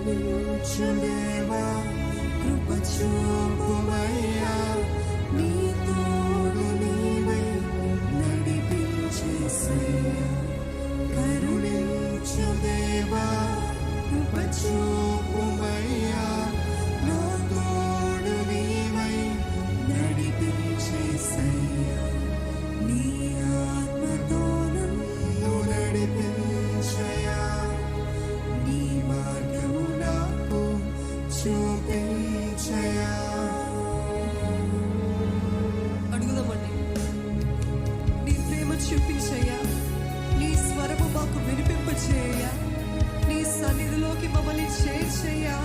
కరుణించుదేవా కృప చూపుమయ్యా నీ తోడు నీవై నడిపించేసయ్యా కరుణించుదేవా కృప చూపుమయ్యా నా తోడు నీవై నడిపించేసయ్యా నీ ఆత్మతో నన్ను నడిపించయ్యా నీ మార్గము నాకు చూపించయ్యా. అడుగుదామండి. నీ ప్రేమ చూపించయ్యా, నీ స్వరము మాకు వినిపింపచేయ్యా, నీ సన్నిధిలోకి మమ్మల్ని చేర్చయ్యా,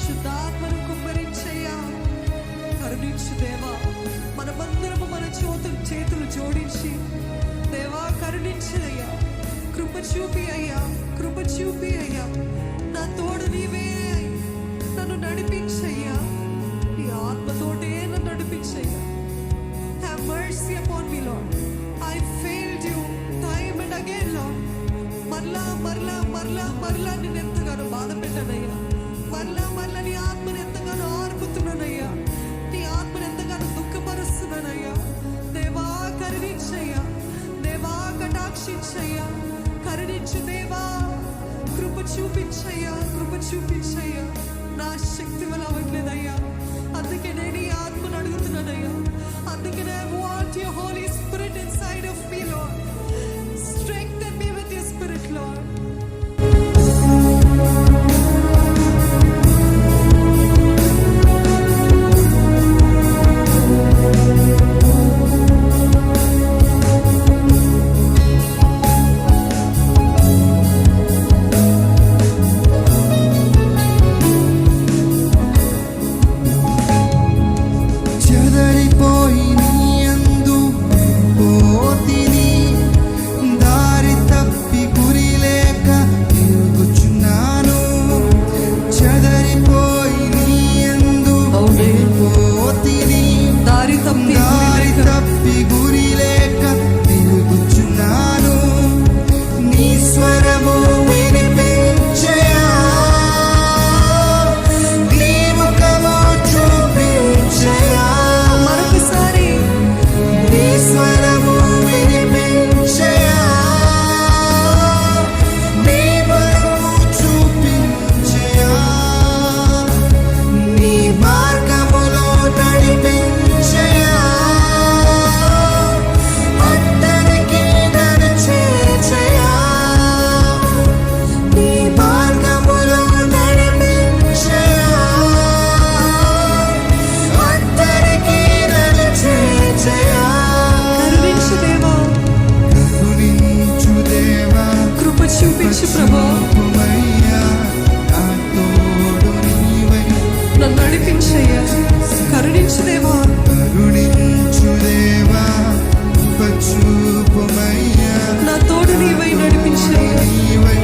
శుద్ధాత్మను కుమ్మరించయ్యా. కరుణించు దేవా, మనమందరము మన చేతులు జోడించి దేవా కరుణించయ్యా, కృప చూపి అయ్యా, కృప చూపి అయ్యా, నా తోడు నీవే, నన్ను నడిపించయ్యా, నీ ఆత్మతోటే నన్ను నడిపించయ్యా. Have mercy upon me, Lord. I failed you time and again, Lord. మరలా మరలా మరలా మరలా నేను ఎంతగానో బాధ పెట్టానయ్యా, మరలా మరలా నీ ఆత్మను ఎంతగానో ఆర్పుతున్నానయ్యా, నీ ఆత్మను ఎంతగానో దుఃఖపరుస్తున్నానయ్యా. దేవా కరుణించయ్యా, దేవా కటాక్షించయ్యా, కరుణించు దేవా, కృప చూపించయ్యా, కృప చూపించయ్యా. నా శక్తి వల్ల అవ్వట్లేదయ్యా, అందుకే నేను ఈ ఆత్మను అడుగుతున్నానయ్యా, అందుకే I want your Holy Spirit inside of me, Lord. Strengthen me with your Spirit, Lord. చెదరిపోయి నీ యందు పోతిని, దారి తప్పి గురి లేక తిరుగుచున్నాను. చెదరిపోయి నీ యందు పోతిని, దారి తప్పి గురి లేక తిరుగుచున్నాను. నీ స్వరము వినిపించయా, నీ ముఖము చూపించయా. మరొకసారి నీ స్వరము వినిపించయా, నీ ముఖము చూపించయా. నీ మార్గములో నడిపించయా, అద్దరికి నన్ను చేర్చయా. నీ మార్గములో నడిపించయా, అద్దరికి నన్ను చేర్చయా. కరుణించు దేవా, కరుణించు దేవా, కృప చూపించు ప్రభా, చూపుమయ్యా, నా తోడు నీవై నన్ను నడిపించయ్యా. కరుణించు దేవా, కరుణించు దేవా, కృప చూపుమయ్యా, నా తోడు నీవై నడిపించయ్యా. నీవై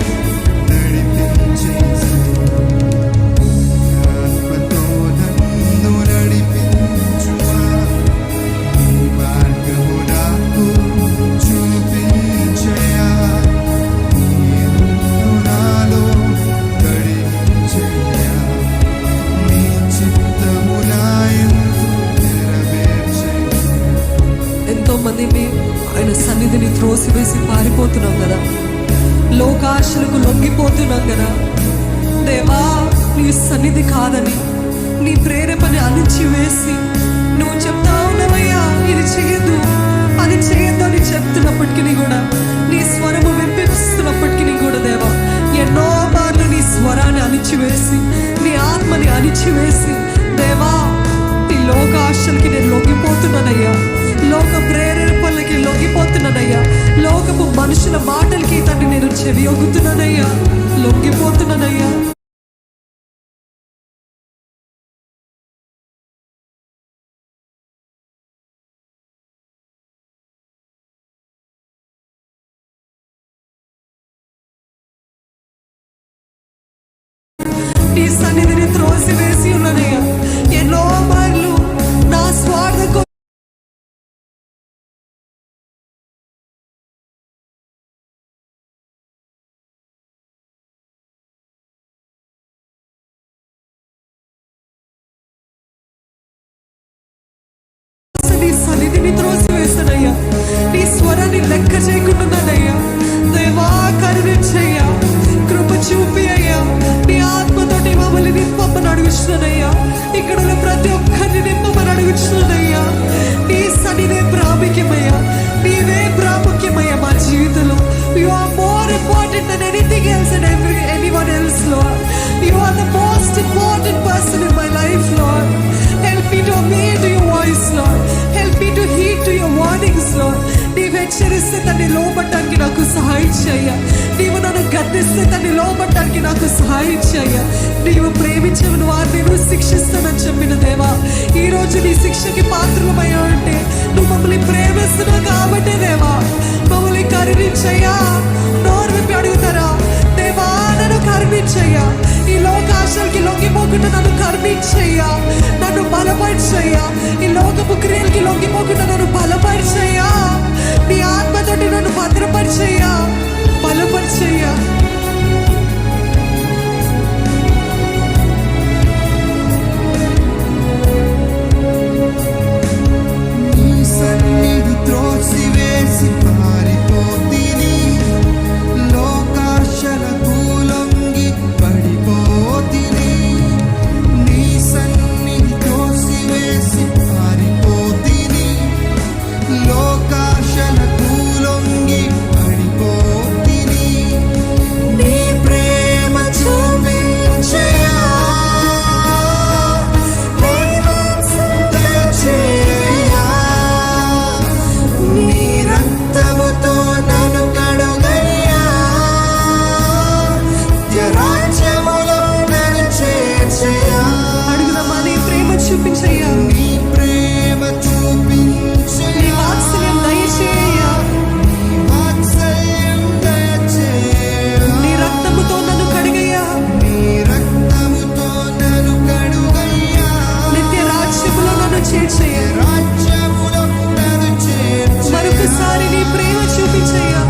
నడిపించేసి ఆత్మతో నన్ను నడిపించుమా. నీ మార్గము నాకు చూపించయా, నీవు నాలో నడిపించయ్యా. నీ చిత్తము నా యందు నెరవేర్చయ్యా. ఎంతో మంది ఆయన సన్నిధిని త్రోసివేసి పారిపోతున్నాం కదా, లోకాశలకు లొంగిపోతున్నాం కదా. దేవా, నీ సన్నిధి కాదని, నీ ప్రేరేపణ అణిచివేసి నువ్వు చెప్తా ఉన్నావయ్యా, ఇది చేయొద్దు, అది చేయొద్దు అని చెప్తున్నప్పటికీ కూడా, నీ స్వరము వినిపిస్తున్నప్పటికీ కూడా దేవా, ఎన్నో మార్లు నీ స్వరాన్ని అణిచివేసి, నీ ఆత్మని అణిచివేసి దేవా, ఈ లోకాశలకి నేను లొంగిపోతున్నానయ్యా, లోక ప్రేరేపణలకి లొంగిపోతున్నానయ్యా, లోకపు మనుషుల మాటలకి తండ్రి నేను చెవియొగ్గుతున్నానయ్యా, లొంగిపోతున్నానయ్యా. నీ సన్నిధిని త్రోసివేసి ఉన్నదయ్యా, ఎన్నో మార్లు నా స్వార్థ నీ సన్నిధిని త్రోసివేస్తానయ్యా. నీ స్వరాన్ని లెక్క చేయకుండానయ్యా. దేవా కరుణించయ్యా, కృప చూపి అయ్యా. నీ ఆత్మతోటి మమ్మల్ని నింపమని అడుగుతున్నానయ్యా. ఇక్కడ ఉన్న ప్రతి ఒక్కరిని నింపమని అడుగుతున్నానయ్యా. నీ సన్నిధే ప్రాముఖ్యమయ్యా, నీవే ప్రాముఖ్యమయ్యా మా జీవితంలో. You are more important than anything else and anyone else, Lord. You are the most important person in my life, Lord. Help me to obey to your voice, Lord. Help me to heed to your warnings, Lord. నీవు హెచ్చరిస్తే దాన్ని లోబట్టడానికి నాకు సహాయం చేయ. నీవు నన్ను గద్దిస్తే దాన్ని లోబట్టడానికి నాకు సహాయం చేయ. నీవు ప్రేమించిన వారిని నువ్వు శిక్షిస్తానని చెప్పిన దేవా, ఈ రోజు నీ శిక్షకి పాత్రలమయ్యా అంటే నువ్వు మమ్మల్ని ప్రేమిస్తున్నావు కాబట్టే దేవా, మమ్మల్ని కరుణించయ్యా. నోరు విప్పి అడుగుతారా, దేవా నన్ను కరుణించయ్యా. ఈ లోకాశలకి లొంగిపోకుండా నన్ను కరుణించయ్యా, నన్ను బలపరిచయ్యా. ఈ లోకపు క్రియలకి లొంగిపోకుండా నన్ను బలపరిచయ్యా. నీ ఆత్మతోటి నన్ను భద్రపరిచయ్యా, బలపరిచయ్యా. నీ సన్నిధి త్రోసివేసి పారిపోతిని, లోకాశలకు లొంగి పడిపోతిని. నీ సన్నిధి త్రోసివేసి పారిపోతిని, లోకాశలకు లొంగి పడిపోతిని. నీ ప్రేమ చూపించయ్యా, దయచేయ్యా. నీ రక్తముతో నన్ను కడుగయ్యా, నిత్యరాజ్యములో నన్ను చేర్చయ్యా. అడుగుదామా, నీ ప్రేమ చూపించయ్యా, నీ ప్రేమ చూపించయ్యా, నీ వాత్సల్యం దయచేయ్యా. నీ వాత్సల్యం దయచేయ్యా. నీ రక్తముతో నన్ను కడిగయ్యా, నీ రక్తముతో నన్ను కడుగయ్యా, నిత్య రాజ్యములో నన్ను చేర్చయ్యా. రాజ్యములో నన్ను చేర్చయ్యా. మరొకసారి నీ ప్రేమ చూపించయ్యా,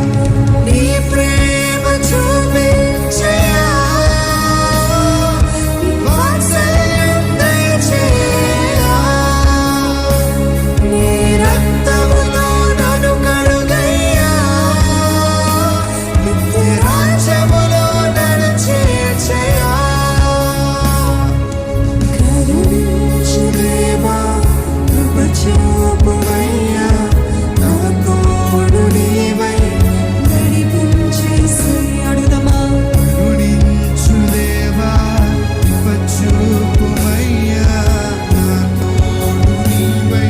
నీ ప్రేమ చూపించయ్యా, నీ వాత్సల్యం దయచేయ్యా. నీ రక్తములో నన్ను కడుగయ్యా, నిత్య రాజ్యములో నన్ను చేర్చయ్యా. కరుణించు దేవా, కృప చూపుమయ్యా, నా తోడు నీవై నడిపించేసయ్యా. అడుగుదామా, కరుణించు దేవా, కృప చూపుమయ్యా, నా తోడు నీవై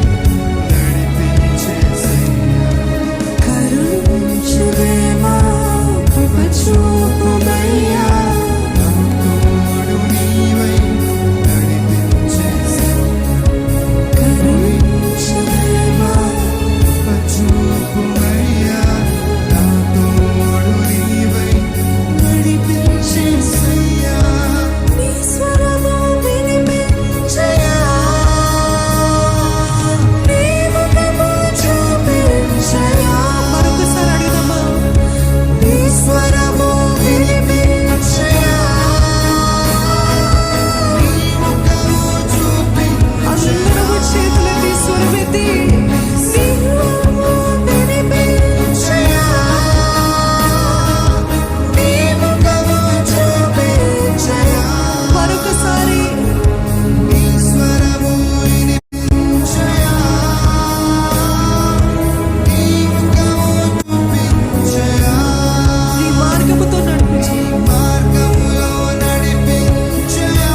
నడిపించేసయ్యా. కరుణించు దేవా, కృప చూపుమయ్యా, నా తోడు నీవై నడిపించేసయ్యా. కరుణించు దేవా, కృప చూపుమయ్యా, నా తోడు నీవై నడిపించేసయ్యా. నీ స్వరము వినిపించయ్యా, నీ ముఖము చూపించయ్యా. మరొకసారి అడుగుదామా, నీ స్వరము వినిపించయ్యా, నీ ముఖము చూపించయ్యా. అందరము చేతులెత్తి స్వరమెత్తి నీ స్వరము వినిపించయ్యా, నీ ముఖము చూపించయ్యా. మరొకసారి నీ స్వరము వినిపించయ్యా, నీ ముఖము చూపించయ్యా. నీ మార్గముతో నడిపించు, మార్గములో నడిపించయ్యా,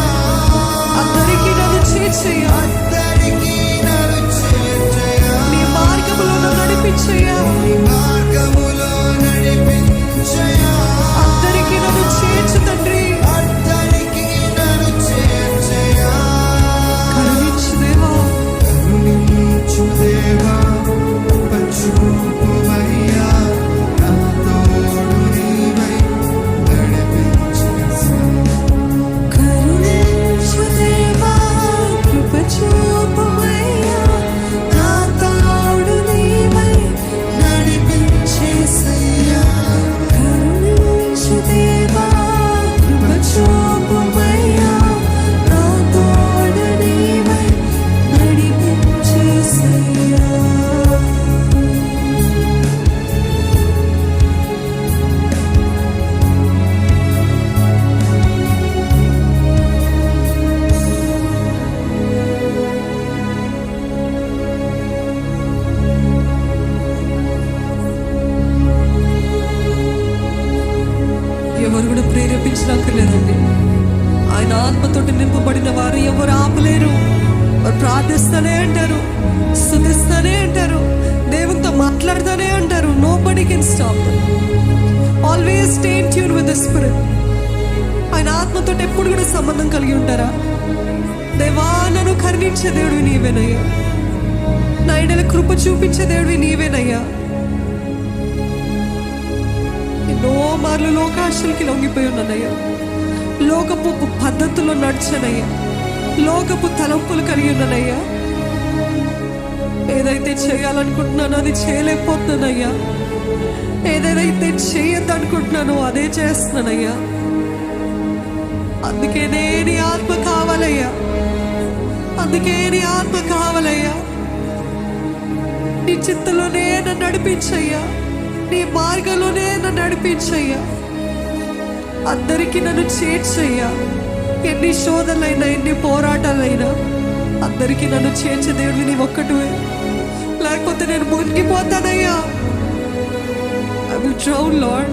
అందరికీ నన్ను చేర్చయ్యా. అందరికీ నన్ను చేర్చయ్యా. నీ మార్గములో నన్ను నడిపించయ్యా, నీ మార్గములో నడిపించయ్యా, అందరికీ నన్ను చేర్చు తండ్రి. అందరికీ నన్ను చేర్చయ్యా. కరుణించు దేవా, కరుణించు దేవా, కృప చూపుమయ్యా, నా తోడు నీవై నడిపించేసయ్యా. కరుణించు దేవా, కృప చూపుమయ్యా, నా తోడు నీవై నడిపించేసయ్యా. కరుణించు వారు ప్రార్థిస్తూనే అంటారు, స్తుతిస్తూనే అంటారు, దేవునితో మాట్లాడుతూనే అంటారు. Nobody can stop. Always stay in tune with the spirit. ఆయన ఆత్మతో ఎప్పుడు కూడా సంబంధం కలిగి ఉంటారా? దేవా, నన్ను కరుణించే దేవుడివి నీవేనయ్యా, నా ఎడల కృప చూపించే దేవుడివి నీవేనయ్యా. ఎన్నో మార్లు లోకాశలకి లొంగిపోయి ఉన్నానయ్యా, లోకపు పద్ధతుల్లో నడిచానయ్యా, లోకపు తలంపులు కలిగి ఉన్నానయ్యా. ఏదైతే చేయాలనుకుంటున్నానో అది చేయలేకపోతున్నానయ్యా, ఏదైతే చేయొద్దనుకుంటున్నానో అదే చేస్తున్నానయ్యా. అందుకే నీ ఆత్మ కావాలయ్యా, అందుకే నీ ఆత్మ కావాలయ్యా. నీ చిత్తలోనే నన్ను నడిపించయ్యా, నీ మార్గంలోనే నన్ను నడిపించయ్యా. అందరికీ నన్ను చేర్చయ్యా. ఎన్ని శోధనలైనా, ఎన్ని పోరాటాలైనా అందరికీ నన్ను చేర్చే దేవుడివి నీ ఒక్కటివే. లేకపోతే నేను మునిగిపోతానయ్యా. I will drown, Lord.